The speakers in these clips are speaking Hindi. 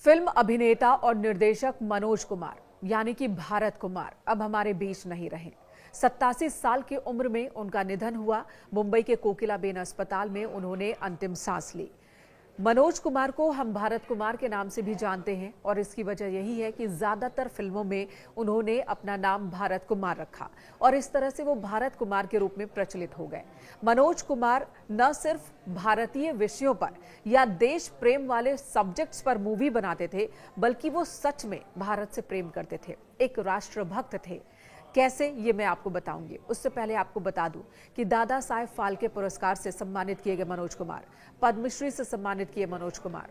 फिल्म अभिनेता और निर्देशक मनोज कुमार यानी कि भारत कुमार अब हमारे बीच नहीं रहे। 87 साल की उम्र में उनका निधन हुआ। मुंबई के कोकिलाबेन अस्पताल में उन्होंने अंतिम सांस ली। मनोज कुमार को हम भारत कुमार के नाम से भी जानते हैं और इसकी वजह यही है कि ज्यादातर फिल्मों में उन्होंने अपना नाम भारत कुमार रखा और इस तरह से वो भारत कुमार के रूप में प्रचलित हो गए। मनोज कुमार न सिर्फ भारतीय विषयों पर या देश प्रेम वाले सब्जेक्ट्स पर मूवी बनाते थे, बल्कि वो सच में भारत से प्रेम करते थे, एक राष्ट्रभक्त थे। कैसे, ये मैं आपको बताऊंगी। उससे पहले आपको बता दूं कि दादा साहेब फाल्के पुरस्कार से सम्मानित किए गए मनोज कुमार, पद्मश्री से सम्मानित किए मनोज कुमार,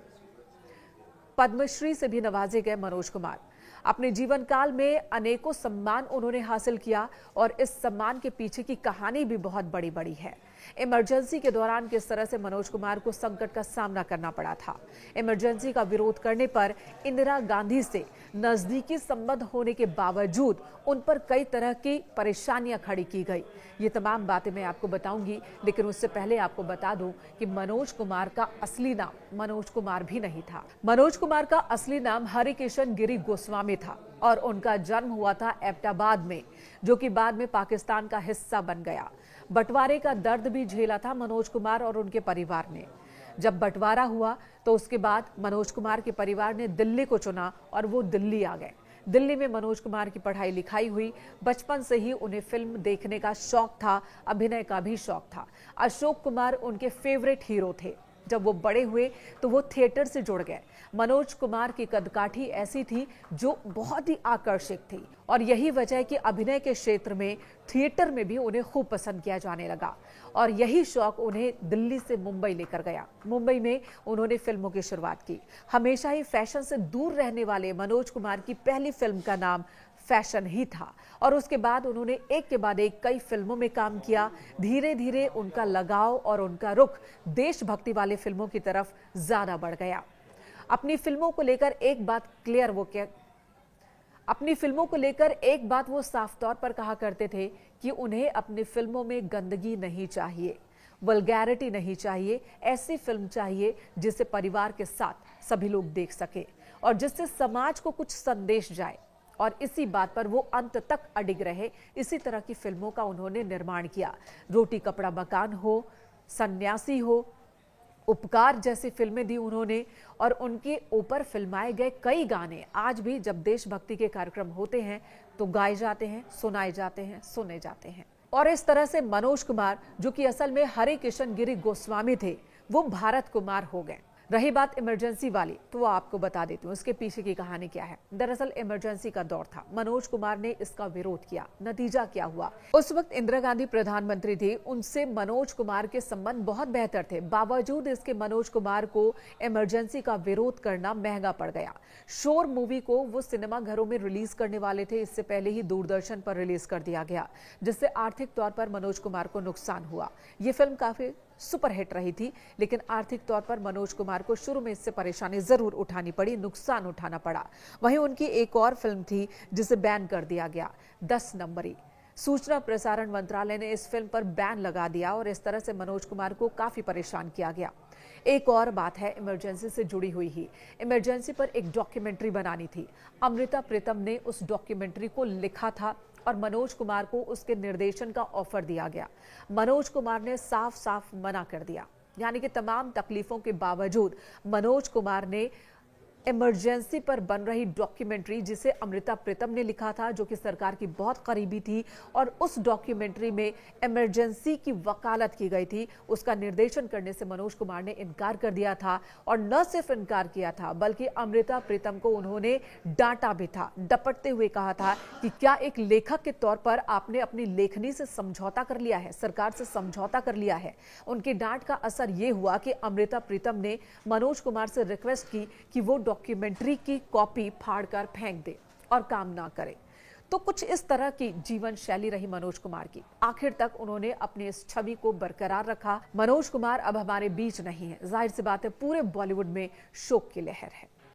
पद्मश्री से भी नवाजे गए मनोज कुमार। अपने जीवन काल में अनेकों सम्मान उन्होंने हासिल किया और इस सम्मान के पीछे की कहानी भी बहुत बड़ी बड़ी है। इमरजेंसी के दौरान किस तरह से मनोज कुमार को संकट का सामना करना पड़ा था। इमरजेंसी का विरोध करने पर इंदिरा गांधी से नजदीकी संबंध होने के बावजूद उन पर कई तरह की परेशानियां खड़ी की गई। ये तमाम बातें मैं आपको बताऊंगी, लेकिन उससे पहले आपको बता दूं कि मनोज कुमार का असली नाम मनोज कुमार भी नहीं था। मनोज कुमार का असली नाम हरिकिशन गिरी गोस्वामी था और उनका जन्म हुआ था एबटाबाद में, जो कि बाद में पाकिस्तान का हिस्सा बन गया। बंटवारे का दर्द भी झेला था मनोज कुमार और उनके परिवार ने। जब बंटवारा हुआ तो उसके बाद मनोज कुमार के परिवार ने दिल्ली को चुना और वो दिल्ली आ गए। दिल्ली में मनोज कुमार की पढ़ाई लिखाई हुई। बचपन से ही उन्हें फिल्म देखने का शौक था, अभिनय का भी शौक था। अशोक कुमार उनके फेवरेट हीरो थे। जब वो बड़े हुए तो वो थिएटर से जुड़ गए। मनोज कुमार की कदकाठी ऐसी थी जो बहुत ही आकर्षक थी और यही वजह है कि अभिनय के क्षेत्र में, थिएटर में भी उन्हें खूब पसंद किया जाने लगा और यही शौक उन्हें दिल्ली से मुंबई लेकर गया। मुंबई में उन्होंने फिल्मों की शुरुआत की। हमेशा ही फैशन से दूर रहने वाले मनोज कुमार की पहली फिल्म का नाम फैशन ही था और उसके बाद उन्होंने एक के बाद एक कई फिल्मों में काम किया। धीरे धीरे उनका लगाव और उनका रुख देशभक्ति वाले फिल्मों की तरफ ज्यादा बढ़ गया। अपनी फिल्मों को लेकर एक बात वो साफ तौर पर कहा करते थे कि उन्हें अपनी फिल्मों में गंदगी नहीं चाहिए, वल्गैरिटी नहीं चाहिए। ऐसी फिल्म चाहिए जिसे परिवार के साथ सभी लोग देख सके और जिससे समाज को कुछ संदेश जाए, और इसी बात पर वो अंत तक अडिग रहे। इसी तरह की फिल्मों का उन्होंने निर्माण किया। रोटी कपड़ा मकान हो, सन्यासी हो, उपकार जैसी फिल्में दी उन्होंने और उनके ऊपर फिल्माए गए कई गाने आज भी जब देशभक्ति के कार्यक्रम होते हैं तो गाए जाते हैं, सुनाए जाते हैं, सुने जाते हैं। और इस तरह से मनोज कुमार, जो कि असल में हरिकिशन गिरी गोस्वामी थे, वो भारत कुमार हो गए। रही बात इमरजेंसी वाली, तो वो आपको बता देती हूँ इसके पीछे की कहानी क्या है। दरअसल इमरजेंसी का दौर था। मनोज कुमार ने इसका विरोध किया। नतीजा क्या हुआ? उस वक्त इंदिरा गांधी प्रधानमंत्री थी। उनसे मनोज कुमार के संबंध बहुत बेहतर थे। बावजूद इसके मनोज कुमार को इमरजेंसी का विरोध करना महंगा पड़ गया। शोर मूवी को वो सिनेमा घरों में रिलीज करने वाले थे, इससे पहले ही दूरदर्शन पर रिलीज कर दिया गया, जिससे आर्थिक तौर पर मनोज कुमार को नुकसान हुआ। ये फिल्म काफी सुपरहिट रही थी, लेकिन आर्थिक तौर पर मनोज कुमार को शुरू में इससे परेशानी जरूर उठानी पड़ी, नुकसान उठाना पड़ा। वहीं उनकी एक और फिल्म थी जिसे बैन कर दिया गया, 10 नंबरी। सूचना प्रसारण मंत्रालय ने इस फिल्म पर बैन लगा दिया और इस तरह से मनोज कुमार को काफी परेशान किया गया। एक और बात है इमरजेंसी से जुड़ी हुई ही। इमरजेंसी पर एक डॉक्यूमेंट्री बनानी थी। अमृता प्रीतम ने उस डॉक्यूमेंट्री को लिखा था और मनोज कुमार को उसके निर्देशन का ऑफर दिया गया। मनोज कुमार ने साफ साफ मना कर दिया। यानी कि तमाम तकलीफों के बावजूद मनोज कुमार ने इमरजेंसी पर बन रही डॉक्यूमेंट्री, जिसे अमृता प्रीतम ने लिखा था, जो कि सरकार की बहुत करीबी थी, और उस डॉक्यूमेंट्री में इमरजेंसी की वकालत की गई थी, उसका निर्देशन करने से मनोज कुमार ने इनकार कर दिया था। और न सिर्फ इनकार किया था, बल्कि अमृता प्रीतम को उन्होंने डांटा भी था। डपटते हुए कहा था कि क्या एक लेखक के तौर पर आपने अपनी लेखनी से समझौता कर लिया है, सरकार से समझौता कर लिया है। उनकी डांट का असर यह हुआ कि अमृता प्रीतम ने मनोज कुमार से रिक्वेस्ट की कि वो डॉक्यूमेंट्री की कॉपी फाड़कर फेंक दे और काम ना करे। तो कुछ इस तरह की जीवन शैली रही मनोज कुमार की। आखिर तक उन्होंने अपनी इस छवि को बरकरार रखा। मनोज कुमार अब हमारे बीच नहीं है। जाहिर सी बात है, पूरे बॉलीवुड में शोक की लहर है।